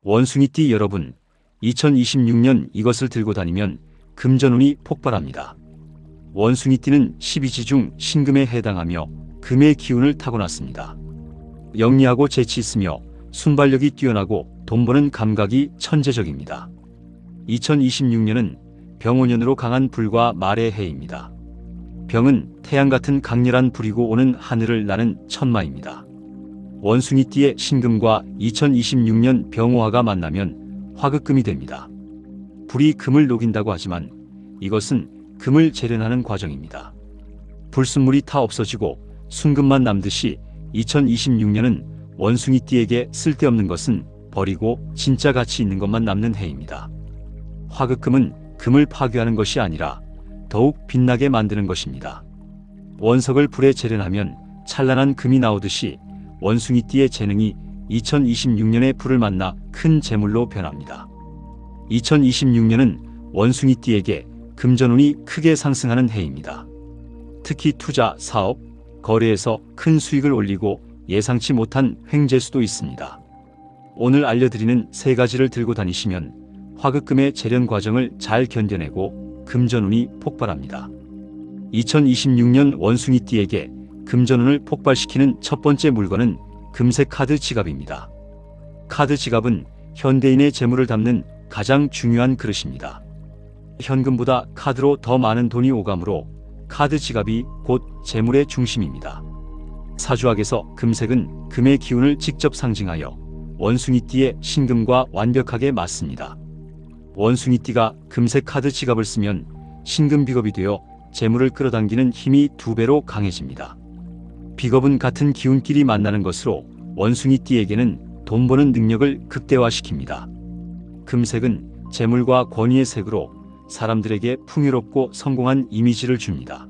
원숭이띠 여러분, 2026년 이것을 들고 다니면 금전운이 폭발합니다. 원숭이띠는 12지 중 신금에 해당하며 금의 기운을 타고났습니다. 영리하고 재치 있으며 순발력이 뛰어나고 돈 버는 감각이 천재적입니다. 2026년은 병오년으로 강한 불과 말의 해입니다. 병은 태양 같은 강렬한 불이고 오는 하늘을 나는 천마입니다. 원숭이띠의 신금과 2026년 병오화가 만나면 화극금이 됩니다. 불이 금을 녹인다고 하지만 이것은 금을 재련하는 과정입니다. 불순물이 타 없어지고 순금만 남듯이 2026년은 원숭이띠에게 쓸데없는 것은 버리고 진짜 가치 있는 것만 남는 해입니다. 화극금은 금을 파괴하는 것이 아니라 더욱 빛나게 만드는 것입니다. 원석을 불에 재련하면 찬란한 금이 나오듯이 원숭이띠의 재능이 2026년에 불을 만나 큰 재물로 변합니다. 2026년은 원숭이띠에게 금전운이 크게 상승하는 해입니다. 특히 투자, 사업, 거래에서 큰 수익을 올리고 예상치 못한 횡재수도 있습니다. 오늘 알려드리는 세 가지를 들고 다니시면 화극금의 재련 과정을 잘 견뎌내고 금전운이 폭발합니다. 2026년 원숭이띠에게 금전운을 폭발시키는 첫 번째 물건은 금색 카드 지갑입니다. 카드 지갑은 현대인의 재물을 담는 가장 중요한 그릇입니다. 현금보다 카드로 더 많은 돈이 오가므로 카드 지갑이 곧 재물의 중심입니다. 사주학에서 금색은 금의 기운을 직접 상징하여 원숭이띠의 신금과 완벽하게 맞습니다. 원숭이띠가 금색 카드 지갑을 쓰면 신금 비겁이 되어 재물을 끌어당기는 힘이 2배로 강해집니다. 비겁은 같은 기운끼리 만나는 것으로 원숭이띠에게는 돈 버는 능력을 극대화시킵니다. 금색은 재물과 권위의 색으로 사람들에게 풍요롭고 성공한 이미지를 줍니다.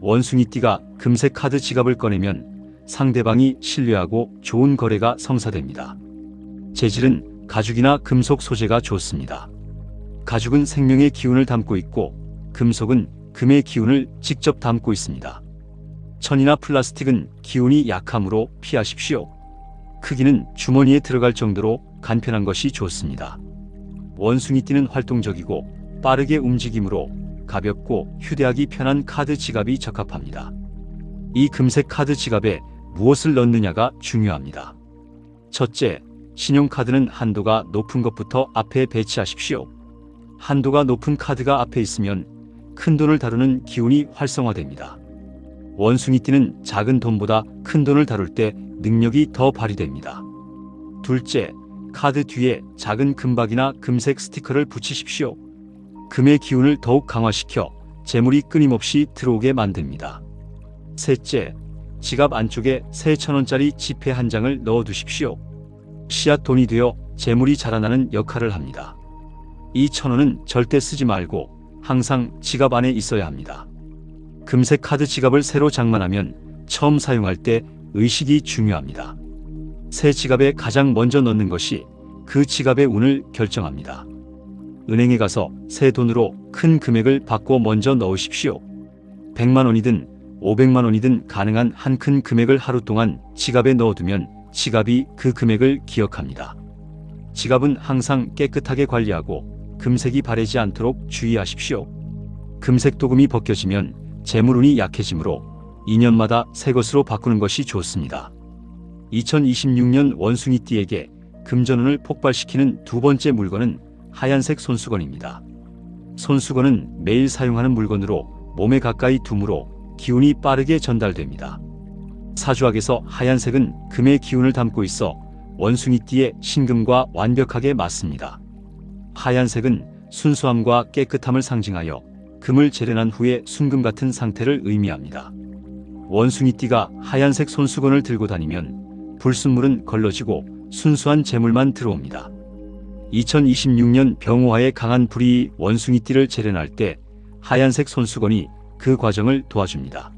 원숭이띠가 금색 카드 지갑을 꺼내면 상대방이 신뢰하고 좋은 거래가 성사됩니다. 재질은 가죽이나 금속 소재가 좋습니다. 가죽은 생명의 기운을 담고 있고 금속은 금의 기운을 직접 담고 있습니다. 천이나 플라스틱은 기운이 약하므로 피하십시오. 크기는 주머니에 들어갈 정도로 간편한 것이 좋습니다. 원숭이띠는 활동적이고 빠르게 움직이므로 가볍고 휴대하기 편한 카드 지갑이 적합합니다. 이 금색 카드 지갑에 무엇을 넣느냐가 중요합니다. 첫째, 신용카드는 한도가 높은 것부터 앞에 배치하십시오. 한도가 높은 카드가 앞에 있으면 큰 돈을 다루는 기운이 활성화됩니다. 원숭이띠는 작은 돈보다 큰 돈을 다룰 때 능력이 더 발휘됩니다. 둘째, 카드 뒤에 작은 금박이나 금색 스티커를 붙이십시오. 금의 기운을 더욱 강화시켜 재물이 끊임없이 들어오게 만듭니다. 셋째, 지갑 안쪽에 새 1,000원짜리 지폐 한 장을 넣어두십시오. 씨앗 돈이 되어 재물이 자라나는 역할을 합니다. 이 1,000원은 절대 쓰지 말고 항상 지갑 안에 있어야 합니다. 금색 카드 지갑을 새로 장만하면 처음 사용할 때 의식이 중요합니다. 새 지갑에 가장 먼저 넣는 것이 그 지갑의 운을 결정합니다. 은행에 가서 새 돈으로 큰 금액을 받고 먼저 넣으십시오. 100만 원이든 500만 원이든 가능한 한 큰 금액을 하루 동안 지갑에 넣어두면 지갑이 그 금액을 기억합니다. 지갑은 항상 깨끗하게 관리하고 금색이 바래지 않도록 주의하십시오. 금색 도금이 벗겨지면 재물운이 약해지므로 2년마다 새 것으로 바꾸는 것이 좋습니다. 2026년 원숭이띠에게 금전운을 폭발시키는 두 번째 물건은 하얀색 손수건입니다. 손수건은 매일 사용하는 물건으로 몸에 가까이 두므로 기운이 빠르게 전달됩니다. 사주학에서 하얀색은 금의 기운을 담고 있어 원숭이띠의 신금과 완벽하게 맞습니다. 하얀색은 순수함과 깨끗함을 상징하여 금을 재련한 후에 순금 같은 상태를 의미합니다. 원숭이띠가 하얀색 손수건을 들고 다니면 불순물은 걸러지고 순수한 재물만 들어옵니다. 2026년 병오화에 강한 불이 원숭이띠를 재련할 때 하얀색 손수건이 그 과정을 도와줍니다.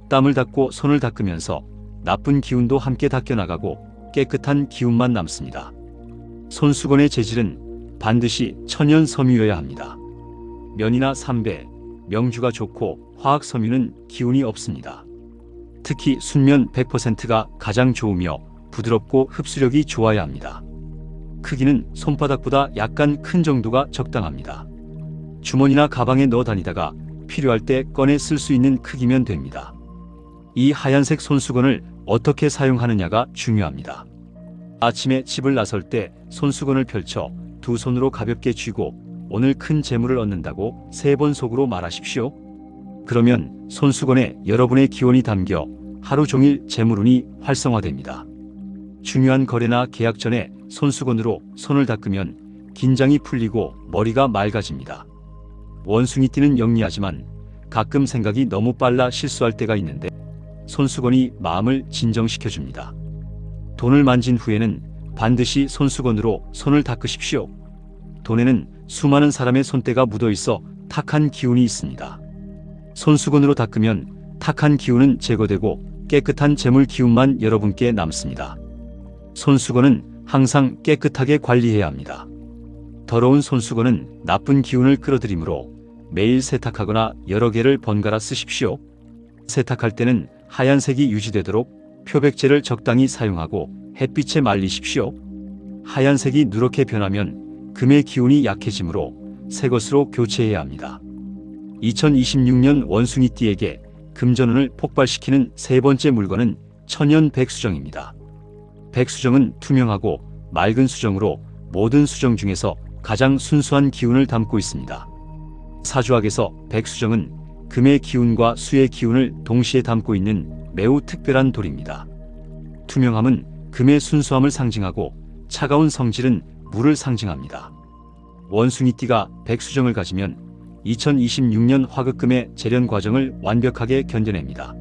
땀을 닦고 손을 닦으면서 나쁜 기운도 함께 닦여나가고 깨끗한 기운만 남습니다. 손수건의 재질은 반드시 천연 섬유여야 합니다. 면이나 삼배, 명주가 좋고 화학 섬유는 기운이 없습니다. 특히 순면 100%가 가장 좋으며 부드럽고 흡수력이 좋아야 합니다. 크기는 손바닥보다 약간 큰 정도가 적당합니다. 주머니나 가방에 넣어 다니다가 필요할 때 꺼내 쓸 수 있는 크기면 됩니다. 이 하얀색 손수건을 어떻게 사용하느냐가 중요합니다. 아침에 집을 나설 때 손수건을 펼쳐 두 손으로 가볍게 쥐고 오늘 큰 재물을 얻는다고 3번 속으로 말하십시오. 그러면 손수건에 여러분의 기원이 담겨 하루 종일 재물운이 활성화됩니다. 중요한 거래나 계약 전에 손수건으로 손을 닦으면 긴장이 풀리고 머리가 맑아집니다. 원숭이띠는 영리하지만 가끔 생각이 너무 빨라 실수할 때가 있는데 손수건이 마음을 진정시켜줍니다. 돈을 만진 후에는 반드시 손수건으로 손을 닦으십시오. 돈에는 수많은 사람의 손때가 묻어있어 탁한 기운이 있습니다. 손수건으로 닦으면 탁한 기운은 제거되고 깨끗한 재물 기운만 여러분께 남습니다. 손수건은 항상 깨끗하게 관리해야 합니다. 더러운 손수건은 나쁜 기운을 끌어들이므로 매일 세탁하거나 여러 개를 번갈아 쓰십시오. 세탁할 때는 하얀색이 유지되도록 표백제를 적당히 사용하고 햇빛에 말리십시오. 하얀색이 누렇게 변하면 금의 기운이 약해지므로 새 것으로 교체해야 합니다. 2026년 원숭이띠에게 금전운을 폭발시키는 3번째 물건은 천연 백수정입니다. 백수정은 투명하고 맑은 수정으로 모든 수정 중에서 가장 순수한 기운을 담고 있습니다. 사주학에서 백수정은 금의 기운과 수의 기운을 동시에 담고 있는 매우 특별한 돌입니다. 투명함은 금의 순수함을 상징하고 차가운 성질은 물을 상징합니다. 원숭이띠가 백수정을 가지면 2026년 화급금의 재련 과정을 완벽하게 견뎌냅니다.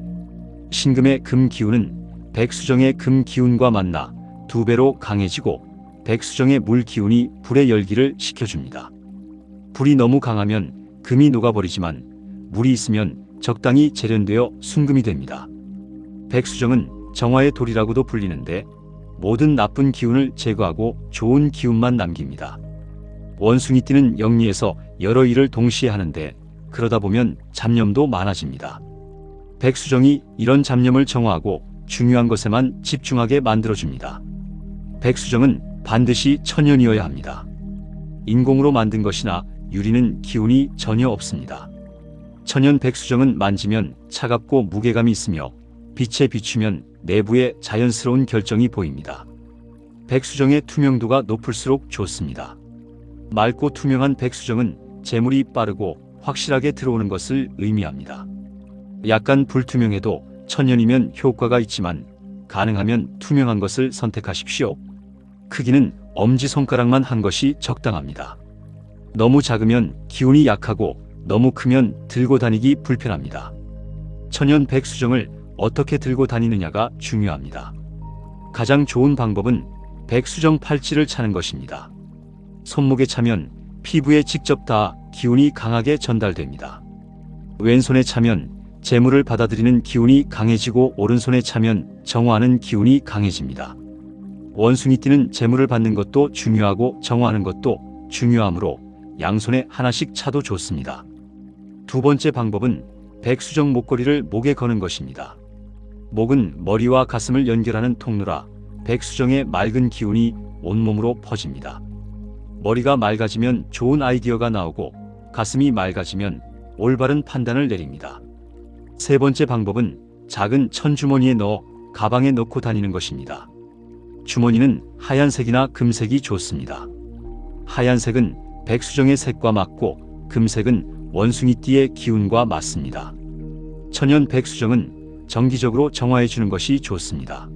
신금의 금 기운은 백수정의 금 기운과 만나 2배로 강해지고 백수정의 물 기운이 불의 열기를 식혀줍니다. 불이 너무 강하면 금이 녹아버리지만 물이 있으면 적당히 재련되어 순금이 됩니다. 백수정은 정화의 돌이라고도 불리는데 모든 나쁜 기운을 제거하고 좋은 기운만 남깁니다. 원숭이띠는 영리해서 여러 일을 동시에 하는데 그러다 보면 잡념도 많아집니다. 백수정이 이런 잡념을 정화하고 중요한 것에만 집중하게 만들어줍니다. 백수정은 반드시 천연이어야 합니다. 인공으로 만든 것이나 유리는 기운이 전혀 없습니다. 천연 백수정은 만지면 차갑고 무게감이 있으며 빛에 비추면 내부에 자연스러운 결정이 보입니다. 백수정의 투명도가 높을수록 좋습니다. 맑고 투명한 백수정은 재물이 빠르고 확실하게 들어오는 것을 의미합니다. 약간 불투명해도 천연이면 효과가 있지만 가능하면 투명한 것을 선택하십시오. 크기는 엄지손가락만 한 것이 적당합니다. 너무 작으면 기운이 약하고 너무 크면 들고 다니기 불편합니다. 천연 백수정을 어떻게 들고 다니느냐가 중요합니다. 가장 좋은 방법은 백수정 팔찌를 차는 것입니다. 손목에 차면 피부에 직접 닿아 기운이 강하게 전달됩니다. 왼손에 차면 재물을 받아들이는 기운이 강해지고 오른손에 차면 정화하는 기운이 강해집니다. 원숭이띠는 재물을 받는 것도 중요하고 정화하는 것도 중요하므로 양손에 하나씩 차도 좋습니다. 2번째 방법은 백수정 목걸이를 목에 거는 것입니다. 목은 머리와 가슴을 연결하는 통로라 백수정의 맑은 기운이 온몸으로 퍼집니다. 머리가 맑아지면 좋은 아이디어가 나오고 가슴이 맑아지면 올바른 판단을 내립니다. 3번째 방법은 작은 천주머니에 넣어 가방에 넣고 다니는 것입니다. 주머니는 하얀색이나 금색이 좋습니다. 하얀색은 백수정의 색과 맞고 금색은 원숭이띠의 기운과 맞습니다. 천연 백수정은 정기적으로 정화해 주는 것이 좋습니다.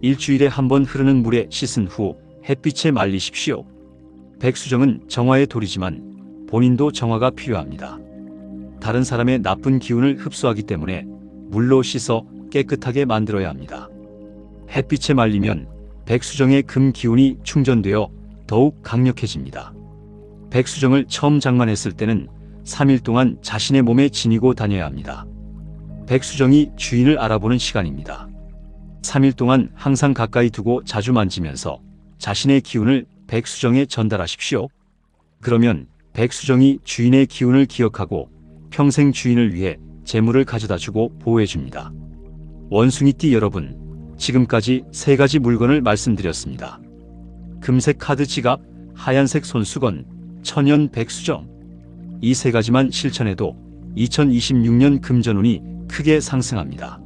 일주일에 한 번 흐르는 물에 씻은 후 햇빛에 말리십시오. 백수정은 정화의 돌이지만 본인도 정화가 필요합니다. 다른 사람의 나쁜 기운을 흡수하기 때문에 물로 씻어 깨끗하게 만들어야 합니다. 햇빛에 말리면 백수정의 금 기운이 충전되어 더욱 강력해집니다. 백수정을 처음 장만했을 때는 3일 동안 자신의 몸에 지니고 다녀야 합니다. 백수정이 주인을 알아보는 시간입니다. 3일 동안 항상 가까이 두고 자주 만지면서 자신의 기운을 백수정에 전달하십시오. 그러면 백수정이 주인의 기운을 기억하고 평생 주인을 위해 재물을 가져다주고 보호해줍니다. 원숭이띠 여러분, 지금까지 3가지 물건을 말씀드렸습니다. 금색 카드 지갑, 하얀색 손수건, 천연 백수정. 이 세 가지만 실천해도 2026년 금전운이 크게 상승합니다.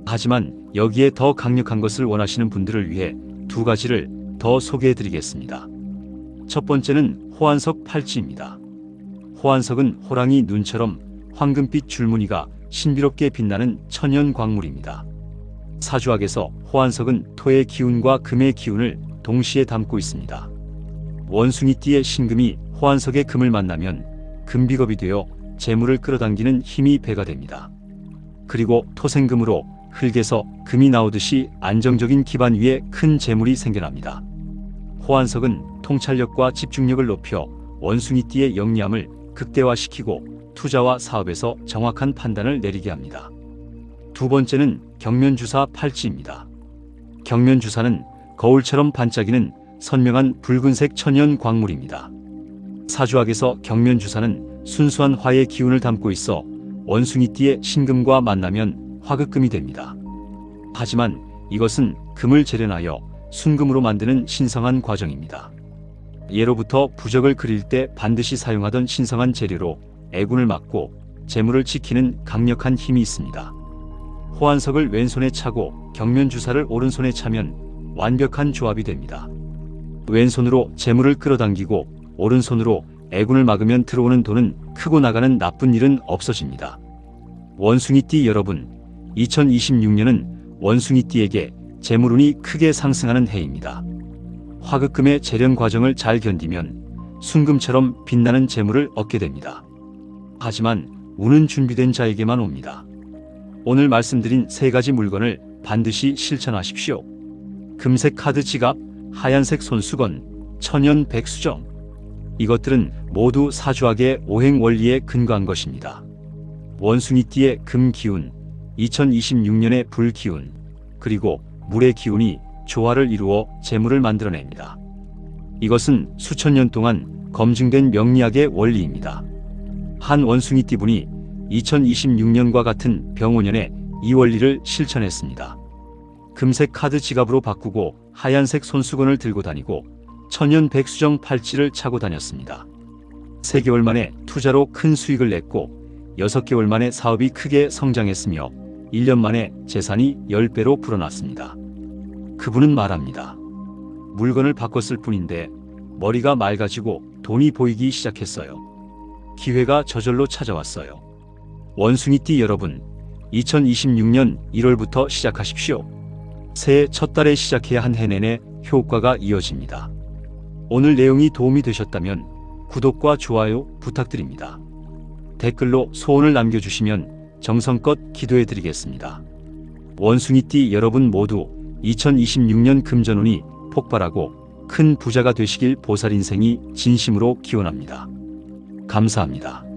하지만 여기에 더 강력한 것을 원하시는 분들을 위해 두 가지를 더 소개해 드리겠습니다. 첫 번째는 호환석 팔찌입니다. 호환석은 호랑이 눈처럼 황금빛 줄무늬가 신비롭게 빛나는 천연 광물입니다. 사주학에서 호환석은 토의 기운과 금의 기운을 동시에 담고 있습니다. 원숭이띠의 신금이 호환석의 금을 만나면 금비겁이 되어 재물을 끌어당기는 힘이 배가 됩니다. 그리고 토생금으로 흙에서 금이 나오듯이 안정적인 기반 위에 큰 재물이 생겨납니다. 호환석은 통찰력과 집중력을 높여 원숭이띠의 영리함을 극대화시키고 투자와 사업에서 정확한 판단을 내리게 합니다. 두 번째는 경면주사 팔찌입니다. 경면주사는 거울처럼 반짝이는 선명한 붉은색 천연 광물입니다. 사주학에서 경면주사는 순수한 화의 기운을 담고 있어 원숭이띠의 신금과 만나면 화극금이 됩니다. 하지만 이것은 금을 재련하여 순금으로 만드는 신성한 과정입니다. 예로부터 부적을 그릴 때 반드시 사용하던 신성한 재료로 애군을 막고 재물을 지키는 강력한 힘이 있습니다. 호환석을 왼손에 차고 경면주사를 오른손에 차면 완벽한 조합이 됩니다. 왼손으로 재물을 끌어당기고 오른손으로 애군을 막으면 들어오는 돈은 크고 나가는 나쁜 일은 없어집니다. 원숭이띠 여러분, 2026년은 원숭이띠에게 재물운이 크게 상승하는 해입니다. 화극금의 재련 과정을 잘 견디면 순금처럼 빛나는 재물을 얻게 됩니다. 하지만 운은 준비된 자에게만 옵니다. 오늘 말씀드린 세 가지 물건을 반드시 실천하십시오. 금색 카드 지갑, 하얀색 손수건, 천연 백수정. 이것들은 모두 사주학의 오행 원리에 근거한 것입니다. 원숭이띠의 금 기운, 2026년의 불 기운, 그리고 물의 기운이 조화를 이루어 재물을 만들어냅니다. 이것은 수천 년 동안 검증된 명리학의 원리입니다. 한 원숭이띠분이 2026년과 같은 병오년에 이 원리를 실천했습니다. 금색 카드 지갑으로 바꾸고 하얀색 손수건을 들고 다니고 천연 백수정 팔찌를 차고 다녔습니다. 3개월 만에 투자로 큰 수익을 냈고 6개월 만에 사업이 크게 성장했으며 1년 만에 재산이 10배로 불어났습니다. 그분은 말합니다. 물건을 바꿨을 뿐인데 머리가 맑아지고 돈이 보이기 시작했어요. 기회가 저절로 찾아왔어요. 원숭이띠 여러분, 2026년 1월부터 시작하십시오. 새해 첫 달에 시작해야 한 해 내내 효과가 이어집니다. 오늘 내용이 도움이 되셨다면 구독과 좋아요 부탁드립니다. 댓글로 소원을 남겨주시면 정성껏 기도해드리겠습니다. 원숭이띠 여러분 모두 2026년 금전운이 폭발하고 큰 부자가 되시길 보살인생이 진심으로 기원합니다. 감사합니다.